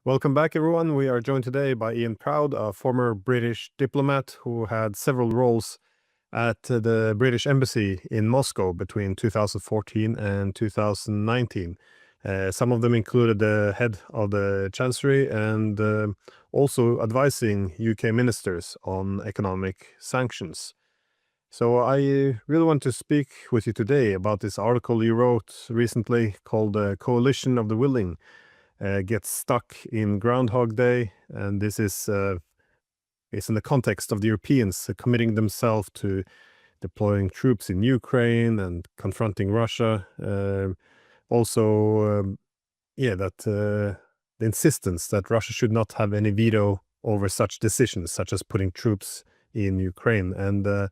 Welcome back, everyone. We are joined today by Ian Proud, a former British diplomat who had several roles at the British Embassy in Moscow between 2014 and 2019. Some of them included the head of the Chancery and also advising UK ministers on economic sanctions. So I really want to speak with you today about this article you wrote recently called "The Coalition of the Willing gets stuck in Groundhog Day," and this is in the context of the Europeans committing themselves to deploying troops in Ukraine and confronting Russia. Also, that the insistence that Russia should not have any veto over such decisions, such as putting troops in Ukraine. And I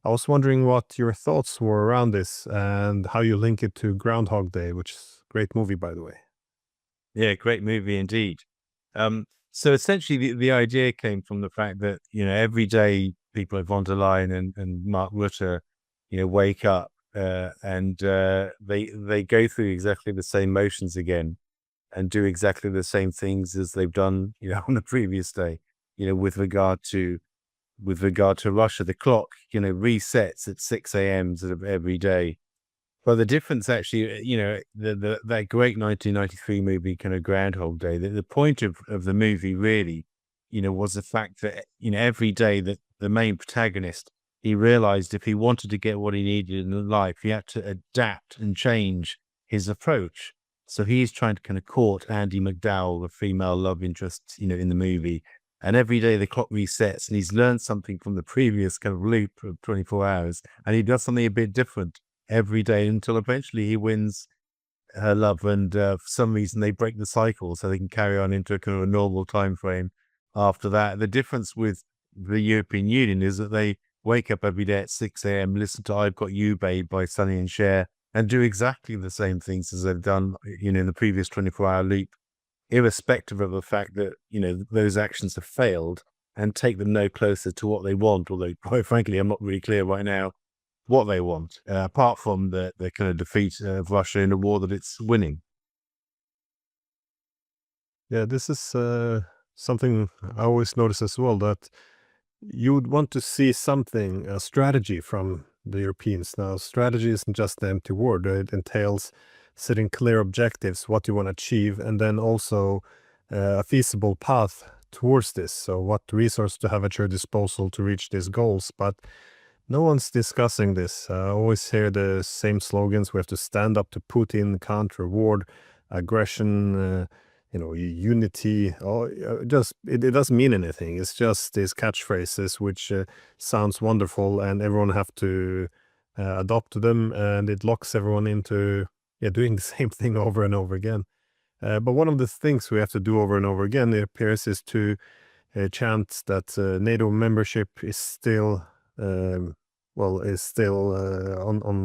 was wondering what your thoughts were around this and how you link it to Groundhog Day, which is a great movie, by the way. Yeah, great movie indeed. So essentially, the idea came from the fact that every day people like von der Leyen and Mark Rutte, wake up and they go through exactly the same motions again and do exactly the same things as they've done, on the previous day. With regard to Russia, the clock, resets at 6 a.m. sort of every day. Well, the difference actually, that great 1993 movie, kind of Groundhog Day, the point of the movie really, was the fact that, every day that the main protagonist, he realized if he wanted to get what he needed in life, he had to adapt and change his approach. So he's trying to kind of court Andy McDowell, the female love interest, in the movie. And every day the clock resets and he's learned something from the previous kind of loop of 24 hours and he does something a bit different every day until eventually he wins her love, and for some reason they break the cycle so they can carry on into a kind of a normal time frame after that. The difference with the European Union is that they wake up every day at 6 a.m., listen to "I've Got You, Babe" by Sonny and Cher, and do exactly the same things as they've done, in the previous 24-hour loop, irrespective of the fact that, those actions have failed, and take them no closer to what they want, although quite frankly, I'm not really clear right now what they want, apart from the kind of defeat of Russia in a war that it's winning. Yeah, this is something I always notice as well, that you would want to see something, a strategy from the Europeans. Now, strategy isn't just an empty word. It entails setting clear objectives, what you want to achieve, and then also a feasible path towards this. So what resources to have at your disposal to reach these goals. But no one's discussing this. I always hear the same slogans. We have to stand up to Putin, can't reward aggression, unity. It doesn't mean anything. It's just these catchphrases, which sounds wonderful, and everyone have to adopt to them, and it locks everyone into doing the same thing over and over again. But one of the things we have to do over and over again, it appears, is to chant that NATO membership is still on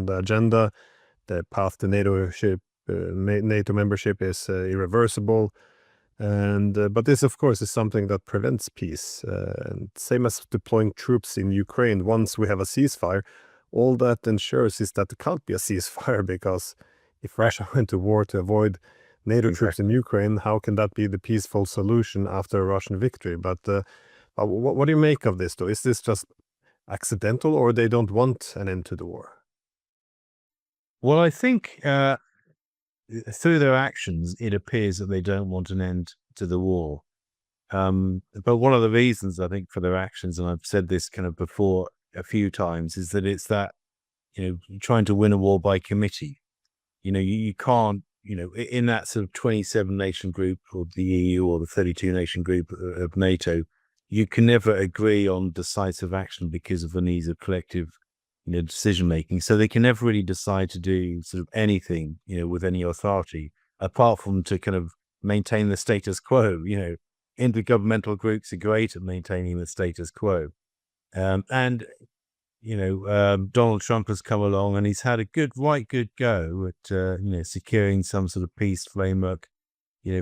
the agenda. The path to NATO membership is irreversible, and but this, of course, is something that prevents peace. And same as deploying troops in Ukraine. Once we have a ceasefire, all that ensures is that there can't be a ceasefire, because if Russia went to war to avoid NATO troops in Ukraine, how can that be the peaceful solution after a Russian victory? But what do you make of this, though? Is this just accidental, or they don't want an end to the war? Well, I think through their actions, it appears that they don't want an end to the war. But one of the reasons, I think, for their actions, and I've said this kind of before a few times, is that it's that, trying to win a war by committee. You can't, in that sort of 27 nation group of the EU or the 32 nation group of NATO, you can never agree on decisive action because of the needs of collective, decision making. So they can never really decide to do sort of anything, with any authority, apart from to kind of maintain the status quo. Intergovernmental groups are great at maintaining the status quo. And Donald Trump has come along and he's had a good go at, securing some sort of peace framework,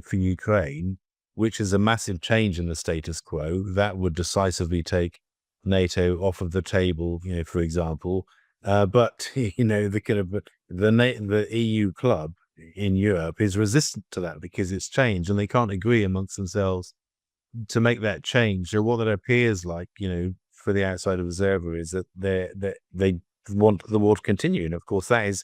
for Ukraine, which is a massive change in the status quo that would decisively take NATO off of the table, for example. But the kind of the EU club in Europe is resistant to that because it's changed, and they can't agree amongst themselves to make that change. So what that appears like, for the outside observer, is that they want the war to continue, and of course that is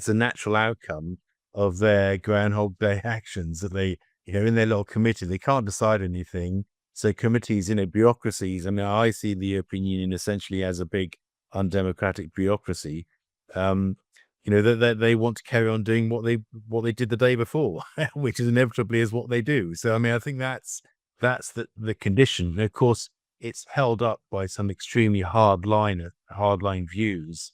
a natural outcome of their Groundhog Day actions. That they, in their little committee, they can't decide anything. So committees, bureaucracies. I mean, I see the European Union essentially as a big undemocratic bureaucracy. That they want to carry on doing what they did the day before, which is inevitably is what they do. So I mean, I think that's the condition. And of course, it's held up by some extremely hardline views,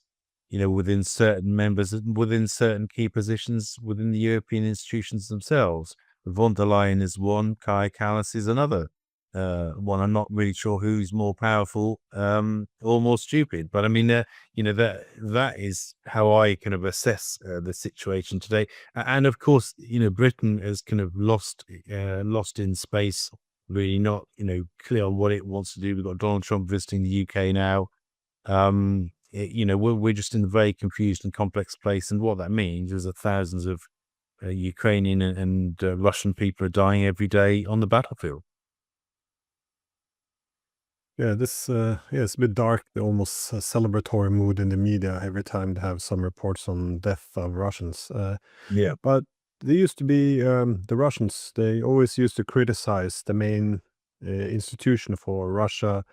within certain members, within certain key positions within the European institutions themselves. Von der Leyen is one, Kai Kallas is another. One, I'm not really sure who's more powerful or more stupid, but I mean, that is how I kind of assess the situation today. And of course, Britain has kind of lost in space, really not, clear on what it wants to do. We've got Donald Trump visiting the UK now. We're just in a very confused and complex place, and what that means is that thousands of Ukrainian and Russian people are dying every day on the battlefield. Yeah, it's a bit dark, the almost celebratory mood in the media every time they have some reports on death of Russians. Yeah. But they used to be, the Russians, they always used to criticize the main institution for Russia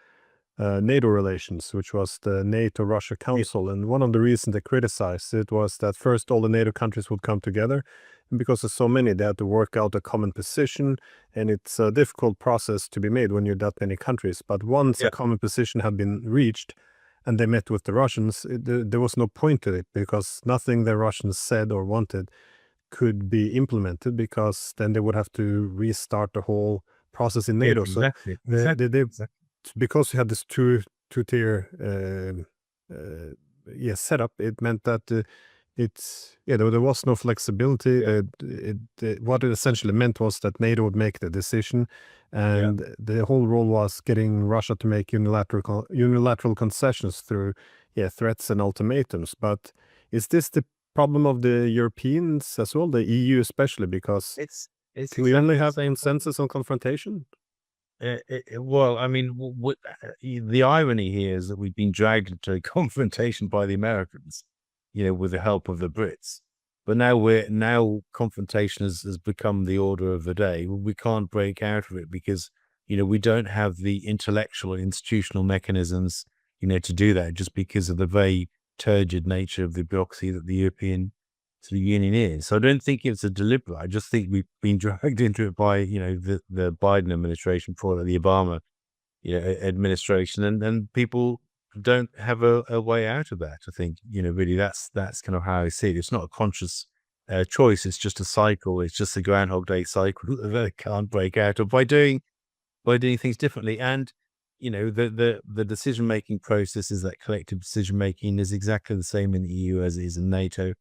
NATO relations, which was the NATO-Russia Council. And one of the reasons they criticized it was that first all the NATO countries would come together. And because there's so many, they had to work out a common position. And it's a difficult process to be made when you're that many countries. But once a common position had been reached and they met with the Russians, there was no point to it, because nothing the Russians said or wanted could be implemented, because then they would have to restart the whole process in NATO. Exactly. Because we had this two-tier setup, it meant that there was no flexibility. What it essentially meant was that NATO would make the decision, and the whole role was getting Russia to make unilateral concessions through threats and ultimatums. But is this the problem of the Europeans as well, the EU especially? Because it's can we only have consensus on confrontation? Well, I mean, the irony here is that we've been dragged into a confrontation by the Americans, with the help of the Brits. But now confrontation has become the order of the day. We can't break out of it because, we don't have the intellectual and institutional mechanisms, to do that, just because of the very turgid nature of the bureaucracy that the European Union is. So I don't think it's a deliberate. I just think we've been dragged into it by, the Biden administration, before the Obama, administration, and people don't have a way out of that. I think, really that's kind of how I see it. It's not a conscious choice. It's just a cycle. It's just a Groundhog Day cycle that they can't break out of by doing things differently. And, the decision-making process is that collective decision-making is exactly the same in the EU as it is in NATO.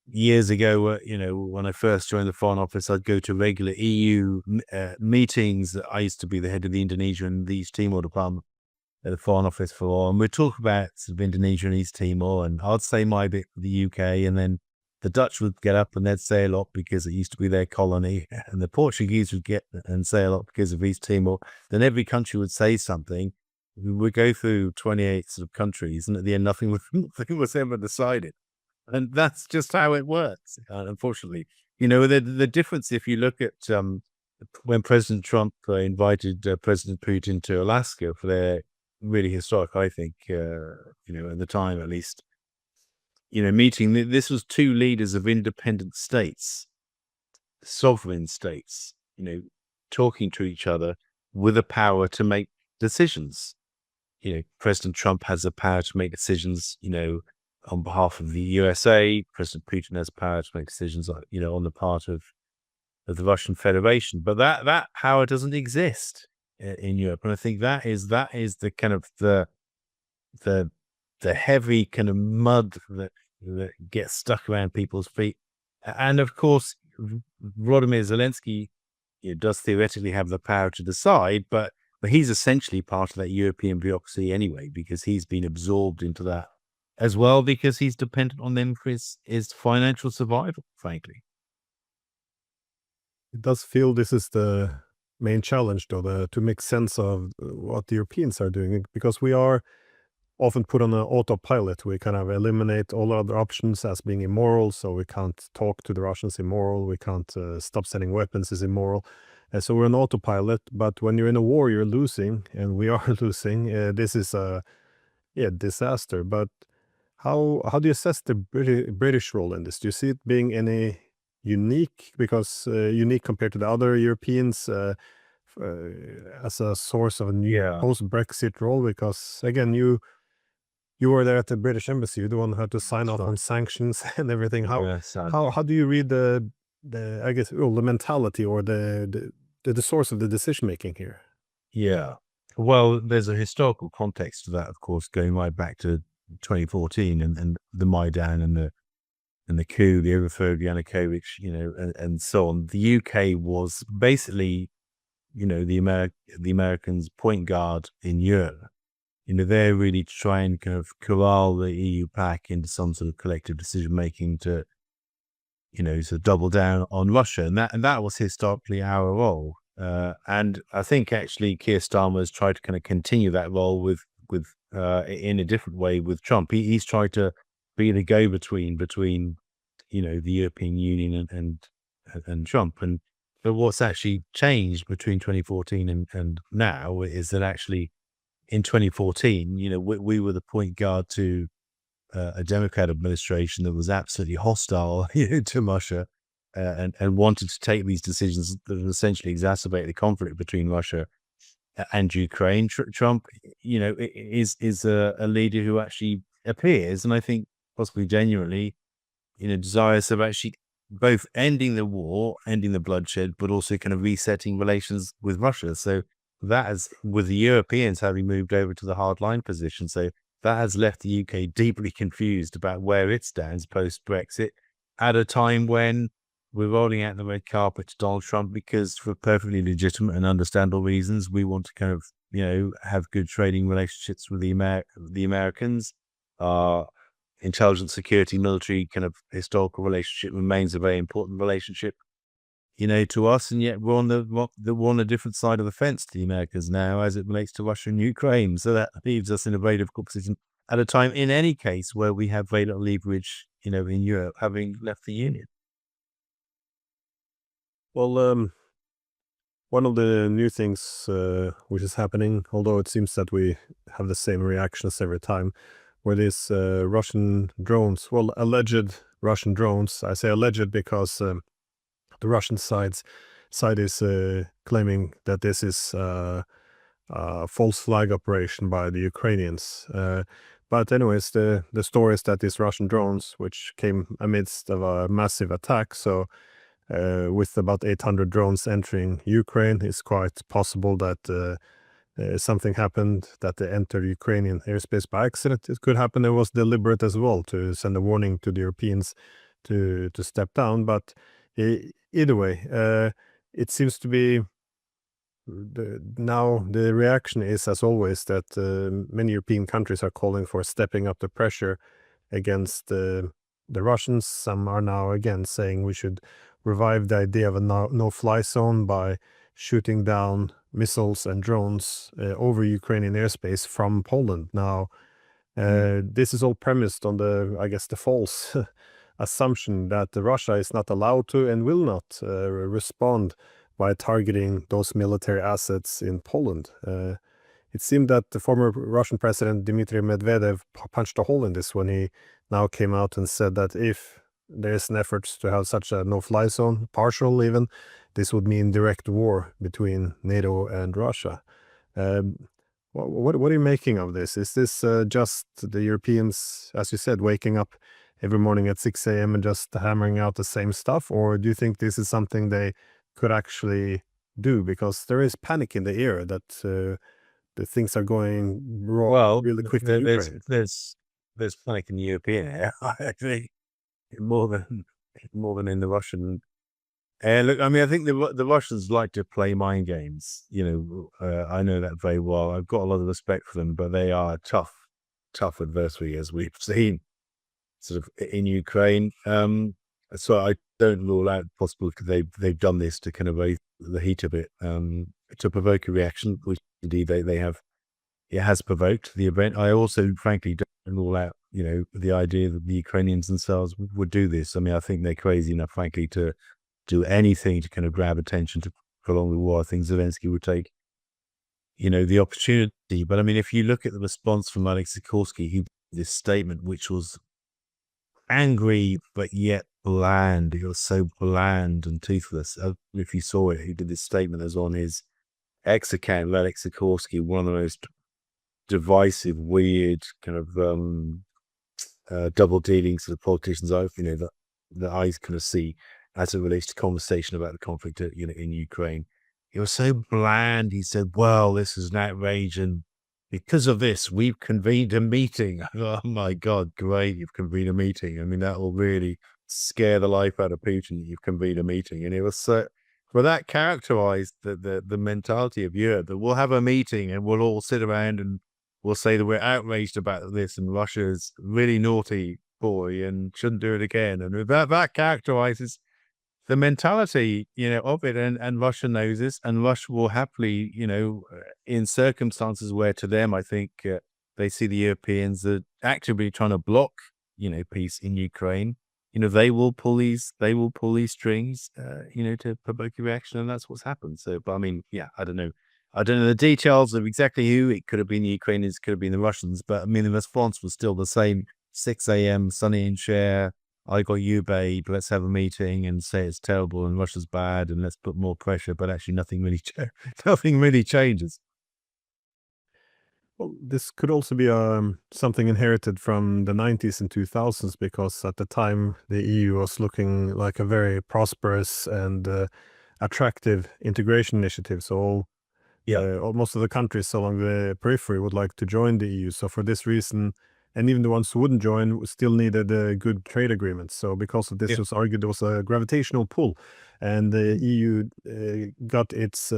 Years ago, when I first joined the Foreign Office, I'd go to regular EU meetings. I used to be the head of the Indonesia and the East Timor department at the Foreign Office for a while, and we'd talk about sort of Indonesia and East Timor, and I'd say my bit for the UK, and then the Dutch would get up and they'd say a lot because it used to be their colony, and the Portuguese would get and say a lot because of East Timor. Then every country would say something. We would go through 28 sort of countries, and at the end, nothing was ever decided. And that's just how it works, unfortunately. The difference, if you look at when President Trump invited President Putin to Alaska for their really historic, I think, at the time at least, meeting. This was two leaders of independent states, sovereign states, talking to each other with the power to make decisions. President Trump has the power to make decisions, on behalf of the USA. President Putin has power to make decisions, on the part of the Russian Federation. But that power doesn't exist in Europe, and I think that is the kind of the heavy kind of mud that gets stuck around people's feet. And of course, Volodymyr Zelensky does theoretically have the power to decide, but he's essentially part of that European bureaucracy anyway, because he's been absorbed into that as well, because he's dependent on them for his financial survival, frankly. It does feel this is the main challenge, though, to make sense of what the Europeans are doing, because we are often put on an autopilot. We kind of eliminate all other options as being immoral, so we can't talk to the Russians immoral, we can't stop sending weapons is immoral. So we're on autopilot, but when you're in a war, you're losing, and we are losing. This is a disaster. But how do you assess the British role in this? Do you see it being any unique, because unique compared to the other Europeans, as a source of a new Yeah. post-Brexit role? Because again, you were there at the British Embassy. You're the one who had to sign off right. on sanctions and everything. Yeah, sad. How do you read the I guess, the mentality or the source of the decision making here? Yeah. Well, there's a historical context to that, of course, going right back to 2014 and the Maidan and the coup, the overthrow of Yanukovych, and so on. The UK was basically, the Americans' point guard in Europe. They're really trying to kind of corral the EU back into some sort of collective decision making to, to double down on Russia, and that was historically our role. And I think actually Keir Starmer has tried to kind of continue that role with in a different way with Trump. He's tried to be the go-between between, the European Union and Trump. But what's actually changed between 2014 and now is that actually in 2014, we were the point guard to a Democrat administration that was absolutely hostile, to Russia, and wanted to take these decisions that essentially exacerbate the conflict between Russia and Ukraine. Trump, is a leader who actually appears, and I think possibly genuinely, desirous of actually both ending the war, ending the bloodshed, but also kind of resetting relations with Russia. So that has, with the Europeans having moved over to the hardline position, so that has left the UK deeply confused about where it stands post-Brexit at a time when we're rolling out the red carpet to Donald Trump because, for perfectly legitimate and understandable reasons, we want to kind of, have good trading relationships with the Americans. Intelligence, security, military kind of historical relationship remains a very important relationship, to us, and yet we're on a different side of the fence to the Americans now as it relates to Russia and Ukraine. So that leaves us in a very difficult position at a time, in any case, where we have very little leverage, in Europe, having left the Union. Well, one of the new things which is happening, although it seems that we have the same reactions every time, were these Russian drones. Well, alleged Russian drones. I say alleged because the Russian side is claiming that this is a false flag operation by the Ukrainians. But anyways, the story is that these Russian drones, which came amidst of a massive attack, so with about 800 drones entering Ukraine, it's quite possible that something happened, that they entered Ukrainian airspace by accident. It could happen it was deliberate as well, to send a warning to the Europeans to step down. But either way, it seems to be now the reaction is, as always, that many European countries are calling for stepping up the pressure against the Russians. Some are now again saying we should revive the idea of a no-fly zone by shooting down missiles and drones over Ukrainian airspace from Poland. Now, this is all premised on the false assumption that Russia is not allowed to and will not respond by targeting those military assets in Poland. It seemed that the former Russian president Dmitry Medvedev punched a hole in this when he now came out and said that if there is an effort to have such a no-fly zone, partial even, this would mean direct war between NATO and Russia. What are you making of this? Is this just the Europeans, as you said, waking up every morning at 6 a.m. and just hammering out the same stuff? Or do you think this is something they could actually do? Because there is panic in the air that the things are going wrong really quickly in Ukraine. There's panic in the European air, actually, more than in the Russian. Look, I mean, I think the Russians like to play mind games. I know that very well. I've got a lot of respect for them, but they are a tough adversary, as we've seen, sort of in Ukraine. So I don't rule out the possibility they've done this to kind of raise the heat of it, to provoke a reaction, which indeed they have. It has provoked the event. I also, frankly, don't rule out, the idea that the Ukrainians themselves would do this. I mean, I think they're crazy enough, frankly, to do anything to kind of grab attention to prolong the war. I think Zelensky would take, the opportunity. But I mean, if you look at the response from Alex Sikorsky, he this statement, which was angry but yet bland. It was so bland and toothless. If you saw it, he did this statement as on his X account, Alex Sikorsky, one of the most divisive, weird kind of double dealings of the politicians that I kind of see as it relates to conversation about the conflict in Ukraine. It was so bland. He said, well, this is an outrage, and because of this, we've convened a meeting. Oh my God, great, you've convened a meeting. I mean, that will really scare the life out of Putin that you've convened a meeting. And it was so, well, that characterized the mentality of Europe, that we'll have a meeting and we'll all sit around and we'll say that we're outraged about this and Russia's really naughty boy and shouldn't do it again. And that characterizes the mentality, of it, and Russia knows this, and Russia will happily, in circumstances where to them, I think they see the Europeans are actively trying to block, peace in Ukraine. They will pull these strings, to provoke a reaction, and that's what's happened. So, but I mean, yeah, I don't know the details of exactly who. It could have been the Ukrainians, could have been the Russians, but I mean, the response was still the same: 6 a.m., Sonny and Cher. I got you, babe. Let's have a meeting and say it's terrible and Russia's bad and let's put more pressure. But actually, nothing really changes. Well, this could also be something inherited from the 90s and 2000s, because at the time the EU was looking like a very prosperous and attractive integration initiative. So most of the countries along the periphery would like to join the EU. So for this reason, and even the ones who wouldn't join still needed good trade agreements. So because of this, it was argued there was a gravitational pull, and the EU got its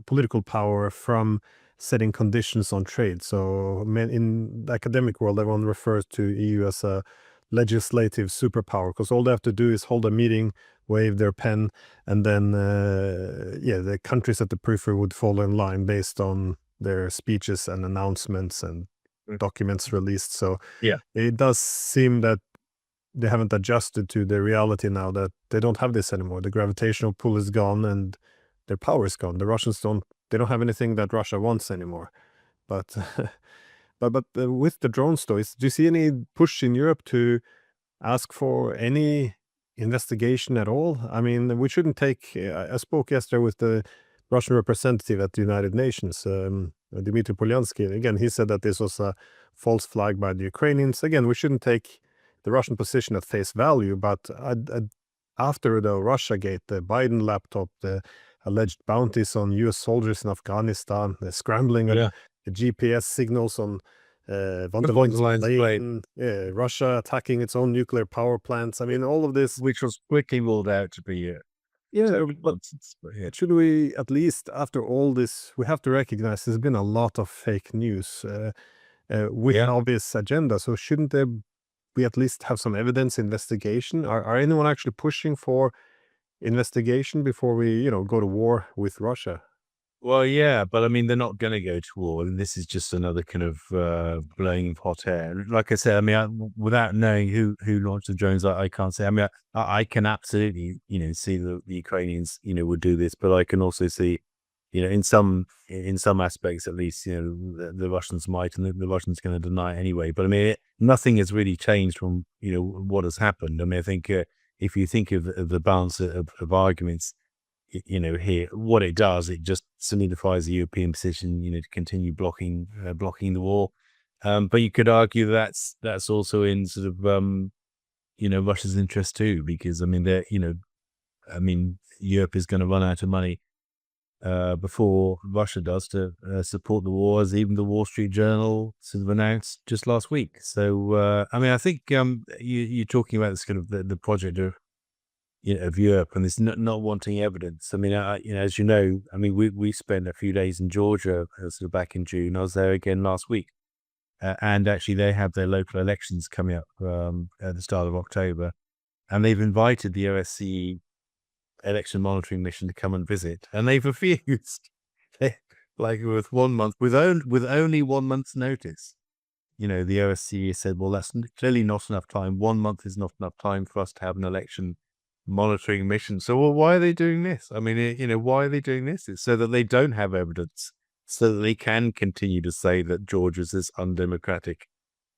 political power from setting conditions on trade. So in the academic world, everyone refers to EU as a legislative superpower, because all they have to do is hold a meeting, wave their pen, and then the countries at the periphery would fall in line based on their speeches and announcements and documents released. So it does seem that they haven't adjusted to the reality now, that they don't have this anymore. The gravitational pull is gone and their power is gone. The Russians don't have anything that Russia wants anymore. But but with the drone stories, do you see any push in Europe to ask for any investigation at all? I mean, we shouldn't take. I spoke yesterday with the Russian representative at the United Nations, Dmitry Polyansky. Again, he said that this was a false flag by the Ukrainians. Again, we shouldn't take the Russian position at face value, but after the Russiagate, the Biden laptop, the alleged bounties on U.S. soldiers in Afghanistan, the scrambling of the GPS signals on von der Leyen's plane, Russia attacking its own nuclear power plants. I mean, all of this, which was quickly ruled out to be should we, at least after all this, we have to recognize there's been a lot of fake news with an obvious agenda. So shouldn't we at least have some evidence, investigation? Are anyone actually pushing for investigation before we, go to war with Russia? Well, yeah, but I mean, they're not going to go to war, and this is just another kind of blowing of hot air. Like I said, I mean, without knowing who launched the drones, I can't say. I mean, I can absolutely, see the Ukrainians, would do this, but I can also see, in some aspects at least, the Russians might, and the Russians going to deny it anyway. But I mean, nothing has really changed from what has happened. I mean, I think if you think of the balance of arguments, here, what it does, it just solidifies the European position, to continue blocking the war. But you could argue that's also in sort of, Russia's interest too, because I mean, Europe is going to run out of money before Russia does to support the war, as even the Wall Street Journal sort of announced just last week. So, I mean, I think you're talking about this kind of the project of Europe, and this not wanting evidence. I mean, as you know, I mean, we spent a few days in Georgia, sort of back in June. I was there again last week, and actually they have their local elections coming up at the start of October, and they've invited the OSCE election monitoring mission to come and visit, and they've refused. Like with only 1 month's notice. The OSCE said, well, that's clearly not enough time. 1 month is not enough time for us to have an election monitoring mission. So, well, why are they doing this? I mean, why are they doing this? It's so that they don't have evidence, so that they can continue to say that Georgia's this undemocratic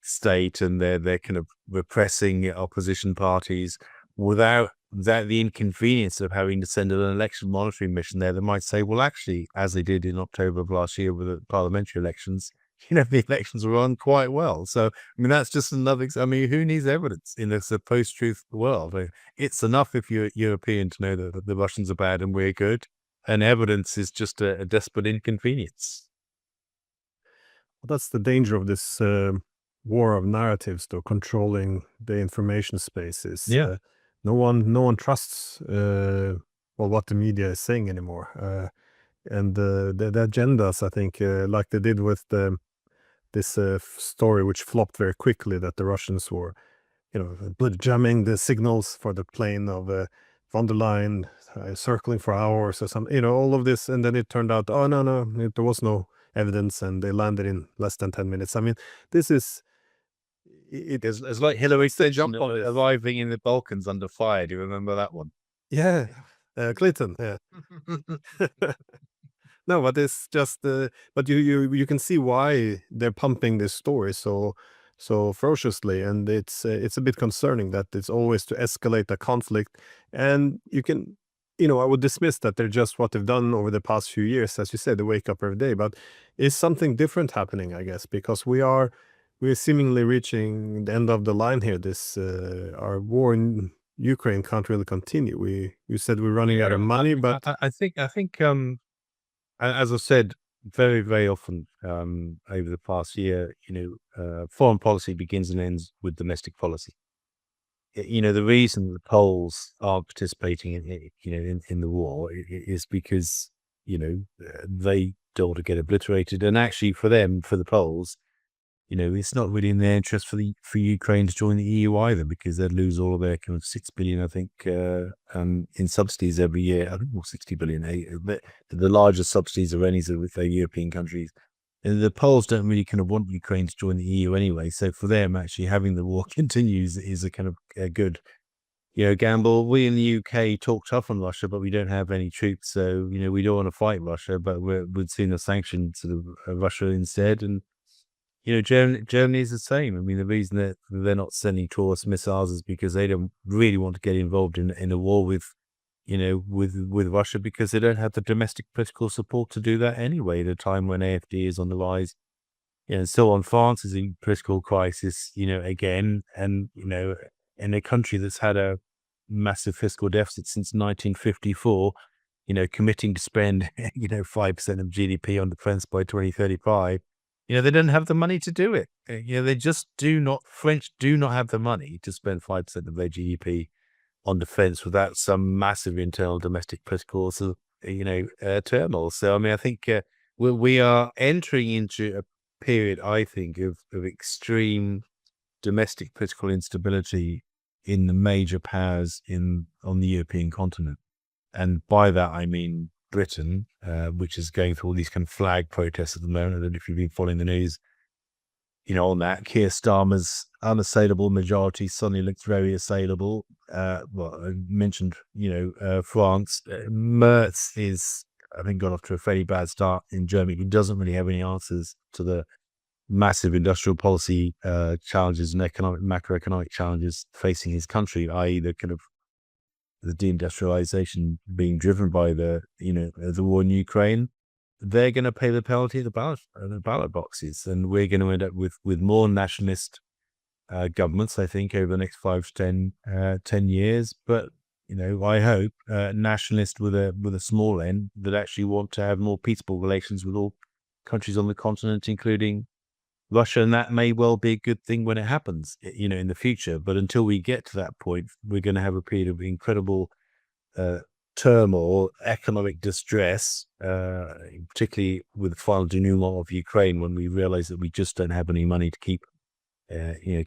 state and they're kind of repressing opposition parties without the inconvenience of having to send an election monitoring mission there. They might say, well, actually, as they did in October of last year with the parliamentary elections, the elections were run quite well. So, I mean, that's just another. I mean, who needs evidence in this post-truth world? It's enough if you're European to know that the Russians are bad and we're good, and evidence is just a desperate inconvenience. Well, that's the danger of this war of narratives, though, controlling the information spaces. Yeah. No one trusts what the media is saying anymore. And the agendas, I think, like they did with this story, which flopped very quickly, that the Russians were, jamming the signals for the plane of von der Leyen, circling for hours or something, all of this. And then it turned out, oh, no, there was no evidence, and they landed in less than 10 minutes. I mean, this is... It's like Hillary Clinton arriving in the Balkans under fire. Do you remember that one? Yeah, Clinton, yeah. No, but it's just, but you can see why they're pumping this story so ferociously, and it's a bit concerning that it's always to escalate a conflict, and you can, I would dismiss that they're just what they've done over the past few years, as you said, they wake up every day, but is something different happening, I guess, because we're seemingly reaching the end of the line here. This our war in Ukraine can't really continue. You said we're running out of money, but I think as I said very, very often over the past year, foreign policy begins and ends with domestic policy. The reason the Poles are participating in the war is because they don't want to get obliterated, and actually for the Poles, it's not really in their interest for Ukraine to join the EU either, because they'd lose all of their kind of 6 billion, I think, in subsidies every year. I think more 60 billion. The largest subsidies of any of the European countries. And the Poles don't really kind of want Ukraine to join the EU anyway. So for them, actually having the war continues is a kind of a good, gamble. We in the UK talk tough on Russia, but we don't have any troops. So, we don't want to fight Russia, but we'd sooner sanction sort of Russia instead. And Germany is the same. I mean, the reason that they're not sending Taurus missiles is because they don't really want to get involved in a war with Russia, because they don't have the domestic political support to do that anyway, at a time when AfD is on the rise. And so on. France is in political crisis, again, and, in a country that's had a massive fiscal deficit since 1954, committing to spend, 5% of GDP on defense by 2035. They don't have the money to do it. They just French do not have the money to spend 5% of their GDP on defense without some massive internal domestic political, turmoil. So, I mean, I think we are entering into a period, I think, of extreme domestic political instability in the major powers on the European continent. And by that, I mean Britain, which is going through all these kind of flag protests at the moment. I don't know if you've been following the news, on that. Keir Starmer's unassailable majority suddenly looks very assailable. I mentioned, France. Merz is, I think, got off to a fairly bad start in Germany. He doesn't really have any answers to the massive industrial policy challenges and macroeconomic challenges facing his country, i.e. the kind of the deindustrialization being driven by the war in Ukraine. They're going to pay the penalty at the ballot boxes, and we're going to end up with more nationalist governments, I think, over the next 5 to 10 years. But I hope nationalist with a small n, that actually want to have more peaceful relations with all countries on the continent, including Russia, and that may well be a good thing when it happens, in the future. But until we get to that point, we're going to have a period of incredible turmoil, economic distress, particularly with the final denouement of Ukraine, when we realize that we just don't have any money to keep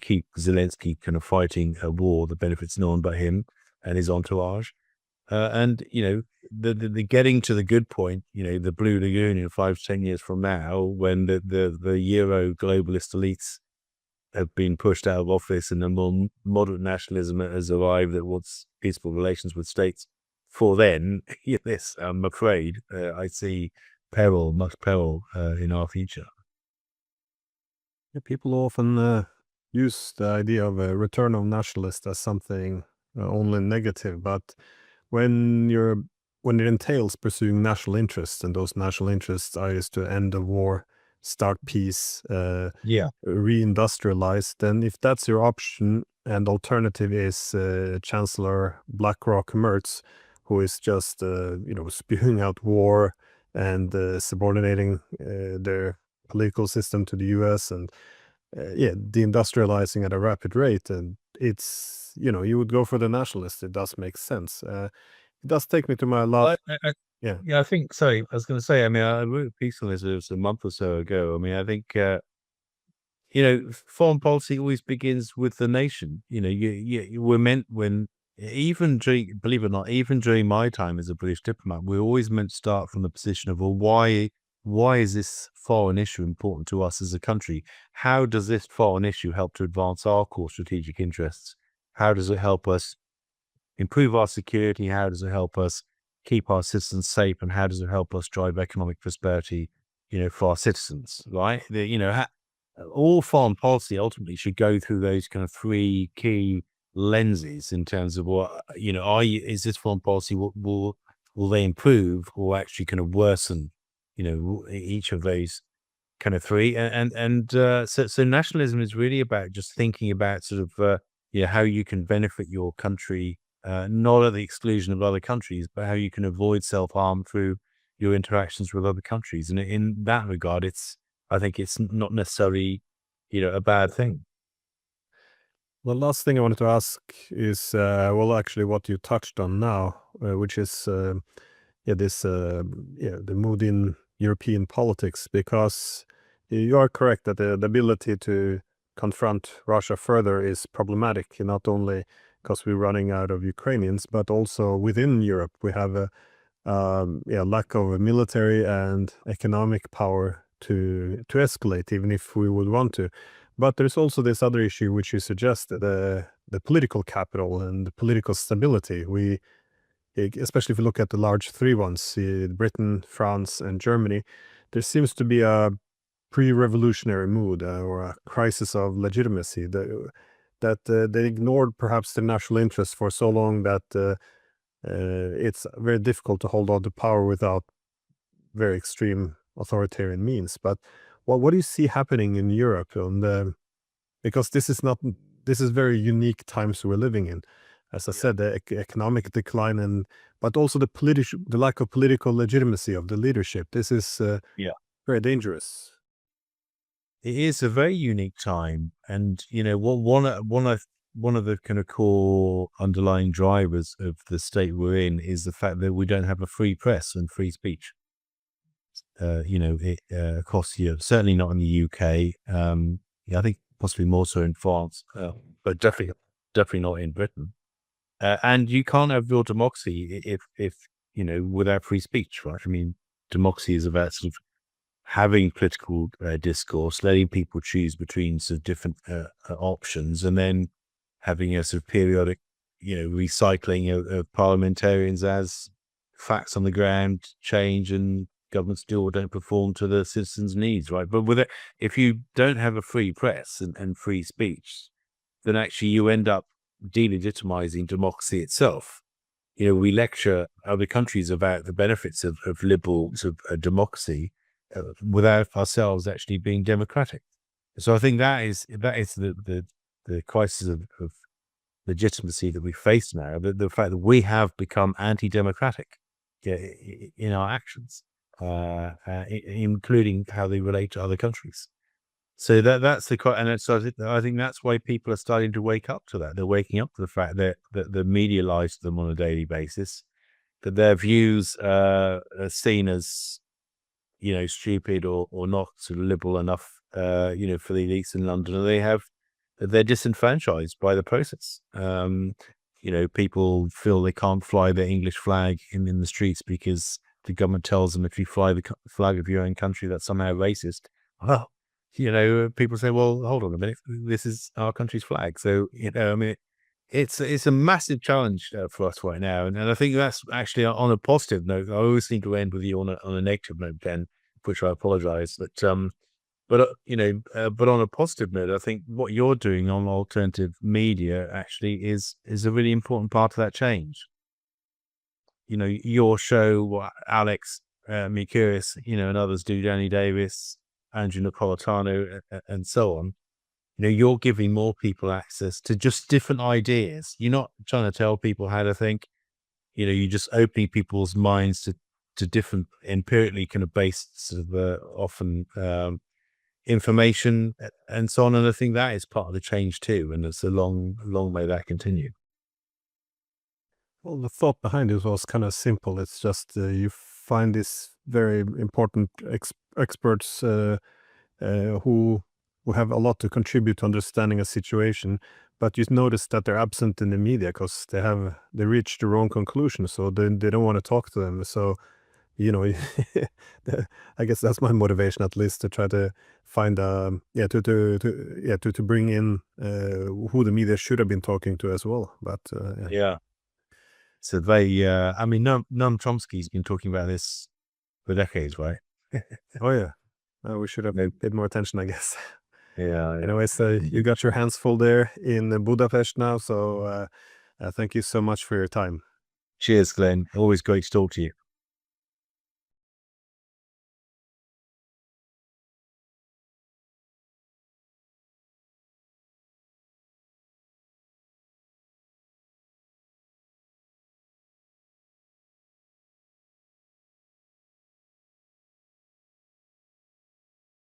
keep Zelensky kind of fighting a war that benefits no one but him and his entourage. And the getting to the good point, the Blue Lagoon in 5 to 10 years from now, when the Euro globalist elites have been pushed out of office and a more moderate nationalism has arrived that wants peaceful relations with states. For then, yes, I'm afraid I see peril, much peril in our future. Yeah, people often use the idea of a return of nationalist as something only negative, but when it entails pursuing national interests, and those national interests are is to end the war, start peace, Yeah. reindustrialize, then if that's your option and alternative is Chancellor BlackRock Mertz, who is just spewing out war and subordinating their political system to the US and deindustrializing at a rapid rate, and it's you would go for the nationalist. It does make sense. It does take me to my last. Yeah. I think, sorry, I was going to say, I mean, I wrote a piece on this, it was a month or so ago. I mean, I think, foreign policy always begins with the nation. We're meant even during, believe it or not, even during my time as a British diplomat, we're always meant to start from the position of, well, why is this foreign issue important to us as a country? How does this foreign issue help to advance our core strategic interests? How does it help us improve our security? How does it help us keep our citizens safe? And how does it help us drive economic prosperity, for our citizens, right? All foreign policy ultimately should go through those kind of 3 key lenses in terms of what, is this foreign policy, will they improve or actually kind of worsen, each of those kind of 3. So nationalism is really about just thinking about sort of, how you can benefit your country, not at the exclusion of other countries, but how you can avoid self-harm through your interactions with other countries. And in that regard, I think it's not necessarily, a bad thing. The last thing I wanted to ask is, actually what you touched on now, which is, the mood in European politics, because you are correct that the ability to confront Russia further is problematic, not only because we're running out of Ukrainians, but also within Europe. We have a lack of a military and economic power to escalate, even if we would want to. But there's also this other issue which you suggested, the political capital and the political stability. Especially if you look at the large 3 ones, Britain, France, and Germany, there seems to be a pre-revolutionary mood or a crisis of legitimacy that they ignored perhaps the national interest for so long that it's very difficult to hold on to power without very extreme authoritarian means. But what do you see happening in Europe? Because this is very unique times we're living in. As I said, the economic decline, but also the lack of political legitimacy of the leadership. This is very dangerous. It is a very unique time, and one of the kind of core underlying drivers of the state we're in is the fact that we don't have a free press and free speech. Across Europe, certainly not in the UK. I think possibly more so in France, but definitely not in Britain. And you can't have real democracy if without free speech, right? I mean, democracy is about sort of having political discourse, letting people choose between sort of different options, and then having a sort of periodic, recycling of parliamentarians as facts on the ground change and governments do or don't perform to the citizens' needs, right? But if you don't have a free press and free speech, then actually you end up delegitimizing democracy itself. We lecture other countries about the benefits of liberal sort of democracy without ourselves actually being democratic. So I think that is the crisis of legitimacy that we face now. The fact that we have become anti-democratic in our actions, including how they relate to other countries. So that's and so I think that's why people are starting to wake up to that. They're waking up to the fact that the media lies to them on a daily basis, that their views are seen as stupid or not sort of liberal enough, for the elites in London. And they have they're disenfranchised by the process. People feel they can't fly their English flag in the streets because the government tells them if you fly the flag of your own country, that's somehow racist. Well, people say, well, hold on a minute, this is our country's flag. So, it's a massive challenge for us right now. And I think that's actually on a positive note. I always seem to end with you on a negative note, Ben, which I apologize. But on a positive note, I think what you're doing on alternative media actually is a really important part of that change. Your show, what Alex Mikuris, and others do, Danny Davis, Andrew Napolitano, and so on. You're giving more people access to just different ideas. You're not trying to tell people how to think. You're just opening people's minds to different empirically kind of based sort of often information and so on. And I think that is part of the change too. And it's a long way that continue. Well, the thought behind it was kind of simple. It's just you find these very important experts who have a lot to contribute to understanding a situation, but you notice that they're absent in the media because they reached the wrong conclusion, so they don't want to talk to them. So I guess that's my motivation, at least, to try to find to bring in who the media should have been talking to as well. But Yeah. So Noam Chomsky's been talking about this for decades, right? Oh yeah, we should have paid more attention, I guess. Yeah. Anyways, you got your hands full there in Budapest now, so thank you so much for your time. Cheers, Glenn. Always great to talk to you.